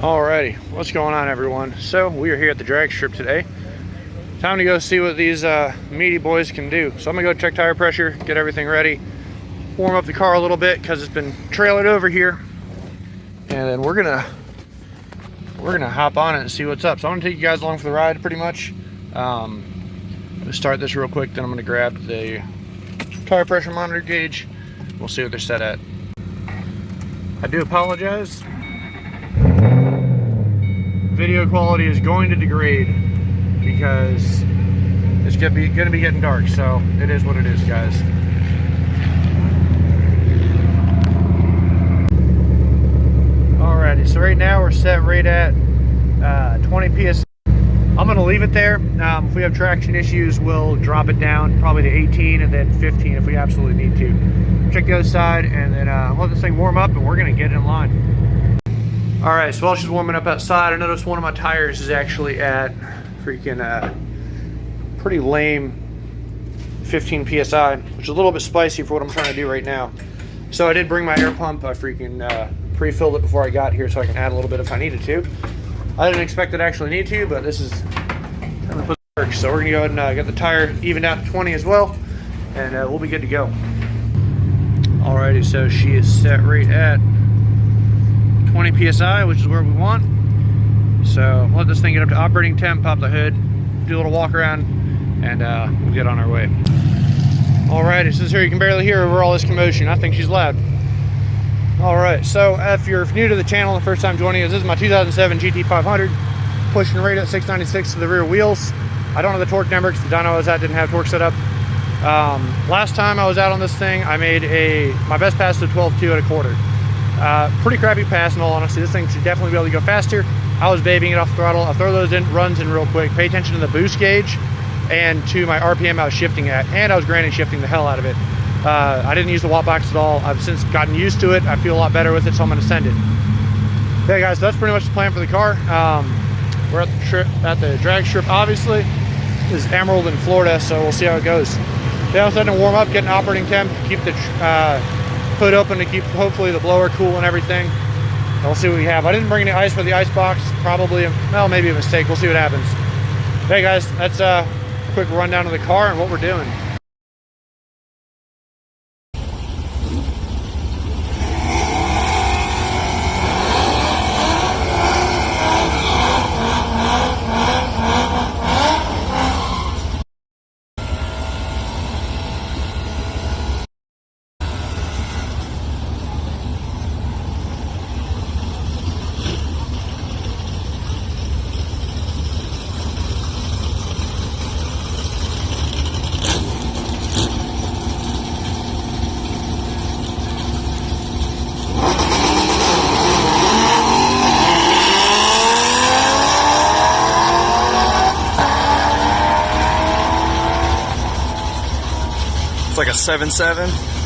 Alrighty, what's going on everyone? So we are here at the drag strip today. Time to go see what these meaty boys can do. So I'm gonna go check tire pressure, get everything ready, warm up the car a little bit because it's been trailered over here, and then we're gonna hop on it and see what's up. So I'm gonna take you guys along for the ride pretty much. I'm gonna start this real quick, then I'm gonna grab the tire pressure monitor gauge. We'll see what they're set at. I do apologize. Video quality is going to degrade because it's gonna be getting dark, so it is what it is, guys. Alrighty, so right now we're set right at 20 psi. I'm gonna leave it there. If we have traction issues, we'll drop it down probably to 18 and then 15 if we absolutely need to. Check the other side and then let this thing warm up and we're gonna get in line. Alright, so while she's warming up outside, I noticed one of my tires is actually at freaking pretty lame 15 psi, which is a little bit spicy for what I'm trying to do right now. So I did bring my air pump. I freaking pre-filled it before I got here so I can add a little bit if I needed to. I didn't expect it to actually need to, but this is kind of work. So we're gonna go ahead and get the tire evened out to 20 as well, and we'll be good to go. Alrighty, so she is set right at 20 psi, which is where we want. So let this thing get up to operating temp, pop the hood, do a little walk around, and we'll get on our way. Alright, since here you can barely hear over all this commotion. I think she's loud. Alright, so if you're new to the channel, the first time joining us, this is my 2007 GT500, pushing right at 696 to the rear wheels. I don't have the torque number because the dyno I was at didn't have torque set up. Last time I was out on this thing, I made my best pass to 12.2 at a quarter. Pretty crappy pass in all honesty. This thing should definitely be able to go faster. I was babying it off the throttle. I'll throw those runs in real quick. Pay attention to the boost gauge and to my RPM I was shifting at, and I was granny shifting the hell out of it. I didn't use the watt box at all. I've since gotten used to it. I feel a lot better with it, so I'm going to send it. Okay guys, so that's pretty much the plan for the car. We're at the drag strip, obviously. This is Emerald in Florida, so we'll see how it goes. Then I was starting to warm up, get an operating temp, keep the hood open to keep hopefully the blower cool and everything. And we'll see what we have. I didn't bring any ice for the ice box. Probably, well, maybe a mistake. We'll see what happens. Hey guys, that's a quick rundown of the car and what we're doing. It's like a 7.7.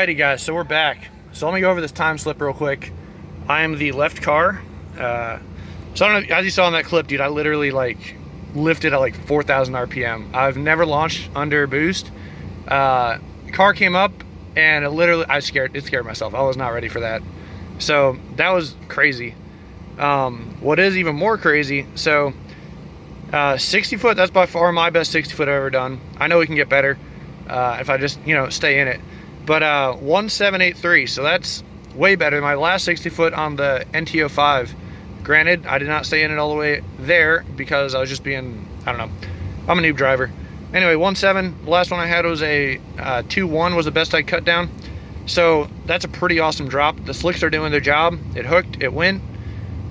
Alrighty guys, so we're back. So let me go over this time slip real quick. I am the left car. So I don't know, as you saw in that clip, dude, I literally like lifted at like 4,000 RPM. I've never launched under boost. Car came up and it scared myself. I was not ready for that. So that was crazy. What is even more crazy, so 60 foot, that's by far my best 60 foot I've ever done. I know we can get better if I just, stay in it. But 1783, so that's way better than my last 60 foot on the NTO5. Granted, I did not stay in it all the way there because I was just being, I don't know, I'm a noob driver. Anyway, 1.7, the last one I had was a 2.1 was the best I cut down. So that's a pretty awesome drop. The slicks are doing their job. It hooked, it went.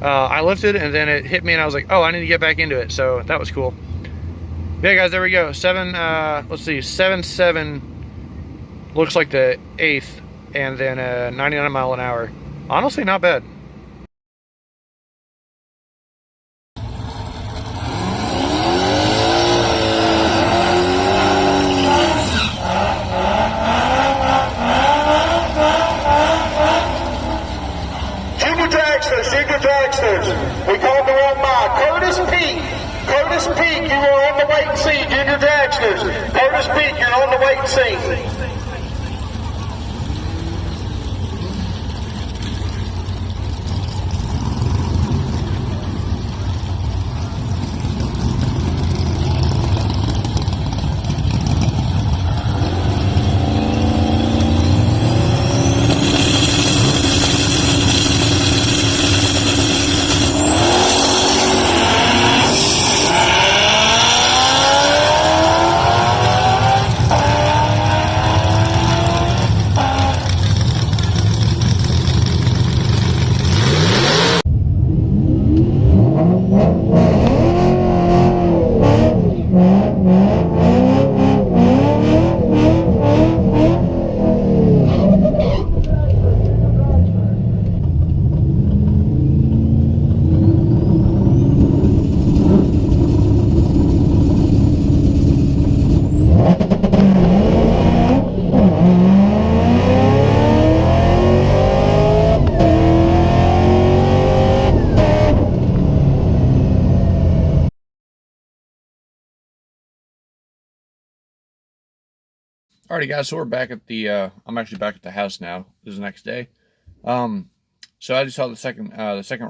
I lifted and then it hit me and I was like, oh, I need to get back into it. So that was cool. Yeah, guys, there we go. 7.7 looks like the 8th, and then 99 mile an hour. Honestly, not bad. Junior dragsters, we called the wrong by. Curtis Peak, you are on the wait seat. Junior dragsters, Curtis Peak, you're on the wait seat. Alrighty guys, so we're back at the, I'm actually back at the house now. This is the next day. So I just saw the second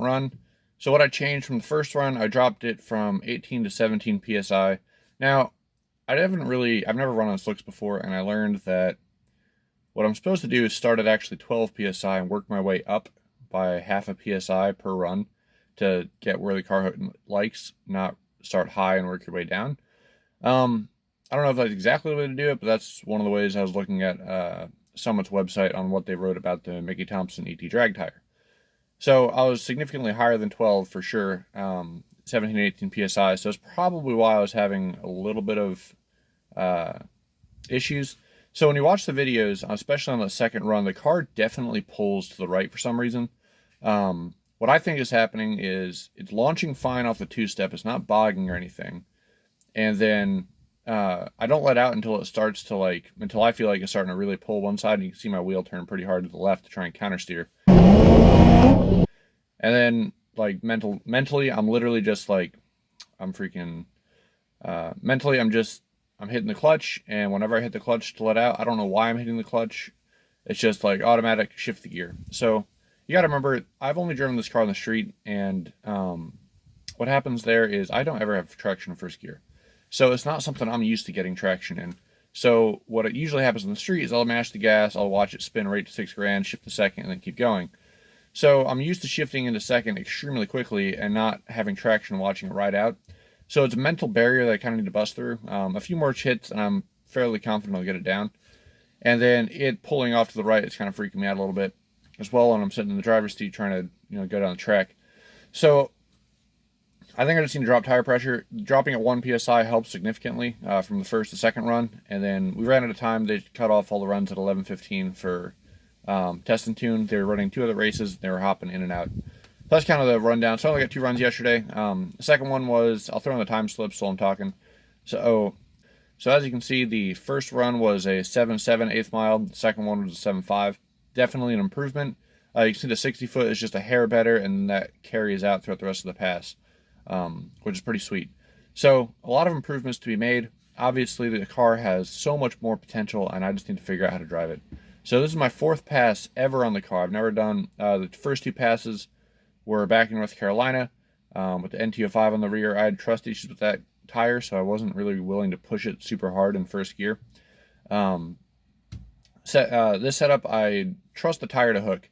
run. So what I changed from the first run, I dropped it from 18 to 17 PSI. Now, I've never run on slicks before, and I learned that what I'm supposed to do is start at actually 12 PSI and work my way up by half a PSI per run to get where the car likes, not start high and work your way down. I don't know if that's exactly the way to do it, but that's one of the ways I was looking at Summit's website on what they wrote about the Mickey Thompson ET drag tire. So I was significantly higher than 12 for sure, 17, 18 PSI. So it's probably why I was having a little bit of issues. So when you watch the videos, especially on the second run, the car definitely pulls to the right for some reason. What I think is happening is it's launching fine off the two-step. It's not bogging or anything. And then I don't let out until it starts to until I feel like it's starting to really pull one side, and you can see my wheel turn pretty hard to the left to try and counter steer. And then mentally, I'm literally just I'm freaking, mentally I'm hitting the clutch, and whenever I hit the clutch to let out, I don't know why I'm hitting the clutch. It's just like automatic shift the gear. So you got to remember, I've only driven this car on the street, and what happens there is I don't ever have traction in first gear. So it's not something I'm used to getting traction in. So what it usually happens on the street is I'll mash the gas, I'll watch it spin right to 6 grand, shift to second, and then keep going. So I'm used to shifting into second extremely quickly and not having traction watching it ride out. So it's a mental barrier that I kind of need to bust through. A few more hits and I'm fairly confident I'll get it down. And then it pulling off to the right, it's kind of freaking me out a little bit as well, and I'm sitting in the driver's seat trying to go down the track. So I think I just need to drop tire pressure. Dropping at 1 PSI helps significantly from the first to second run. And then we ran out of time. They cut off all the runs at 11:15 for test and tune. They were running 2 other races. They were hopping in and out. So that's kind of the rundown. So I only got 2 runs yesterday. The second one was, I'll throw in the time slips while I'm talking. So So as you can see, the first run was a 7.7 eighth mile. The second one was a 7.5. Definitely an improvement. You can see the 60 foot is just a hair better, and that carries out throughout the rest of the pass, which is pretty sweet. So a lot of improvements to be made. Obviously, the car has so much more potential, and I just need to figure out how to drive it. So this is my 4th pass ever on the car. I've never done, the first 2 passes were back in North Carolina with the NT05 on the rear. I had trust issues with that tire, so I wasn't really willing to push it super hard in first gear. This setup, I trust the tire to hook.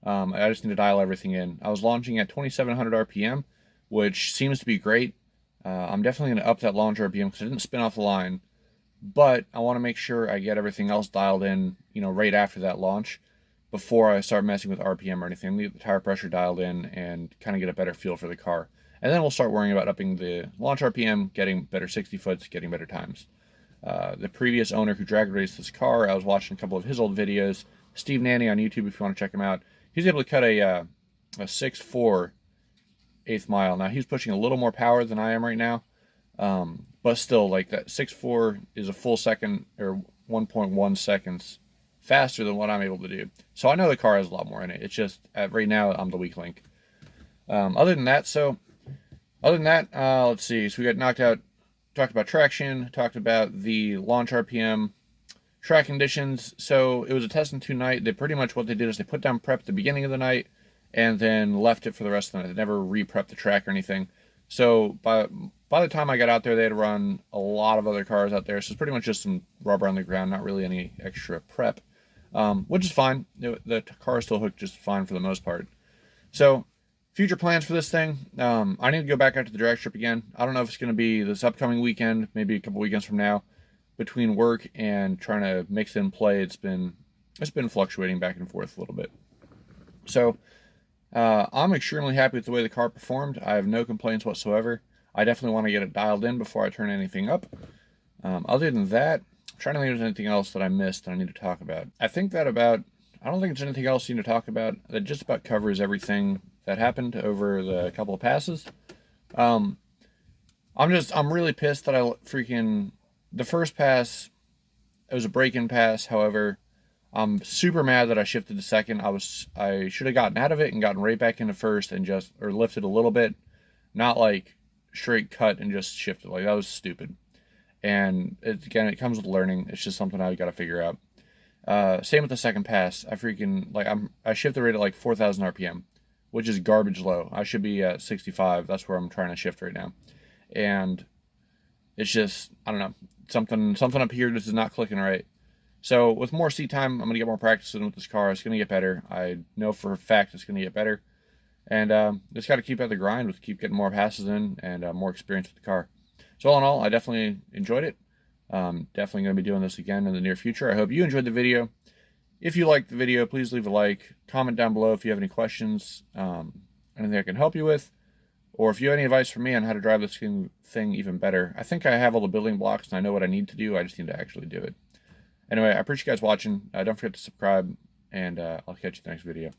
I just need to dial everything in. I was launching at 2,700 RPM, which seems to be great. I'm definitely going to up that launch RPM because I didn't spin off the line, but I want to make sure I get everything else dialed in, right after that launch before I start messing with RPM or anything. Leave the tire pressure dialed in and kind of get a better feel for the car. And then we'll start worrying about upping the launch RPM, getting better 60 foots, getting better times. The previous owner who drag raced this car, I was watching a couple of his old videos. Steve Nanny on YouTube, if you want to check him out. He's able to cut a 6.4 eighth mile. Now he's pushing a little more power than I am right now, but still, like, that 6.4 is a full second or 1.1 seconds faster than what I'm able to do. So I know the car has a lot more in it. It's just right now I'm the weak link. Other than that, let's see. So we got knocked out. Talked about traction. Talked about the launch RPM. Track conditions. So it was a test and 2 night. They pretty much, what they did is they put down prep at the beginning of the night and then left it for the rest of the night. They never re-prepped the track or anything. So by the time I got out there, they had run a lot of other cars out there. So it's pretty much just some rubber on the ground, not really any extra prep, which is fine. The car is still hooked just fine for the most part. So future plans for this thing, I need to go back out to the drag strip again. I don't know if it's going to be this upcoming weekend, maybe a couple weekends from now. Between work and trying to mix in play, it's been fluctuating back and forth a little bit. So I'm extremely happy with the way the car performed. I have no complaints whatsoever. I definitely want to get it dialed in before I turn anything up. Other than that, I'm trying to think if there's anything else that I missed that I need to talk about. I don't think there's anything else you need to talk about. That just about covers everything that happened over the couple of passes. I'm really pissed that the first pass, it was a break-in pass. However, I'm super mad that I shifted to second. I should have gotten out of it and gotten right back into first and lifted a little bit, not like straight cut and just shifted. Like, that was stupid. And it comes with learning. It's just something I got to figure out. Same with the second pass. I shifted right at like 4,000 RPM, which is garbage low. I should be at 65. That's where I'm trying to shift right now. And it's just, I don't know, something up here just is not clicking right. So with more seat time, I'm going to get more practice in with this car. It's going to get better. I know for a fact it's going to get better. And just got to keep at the grind with keep getting more passes in and more experience with the car. So all in all, I definitely enjoyed it. Definitely going to be doing this again in the near future. I hope you enjoyed the video. If you liked the video, please leave a like. Comment down below if you have any questions, anything I can help you with. Or if you have any advice for me on how to drive this thing even better. I think I have all the building blocks and I know what I need to do. I just need to actually do it. Anyway, I appreciate you guys watching. Don't forget to subscribe, and I'll catch you in the next video.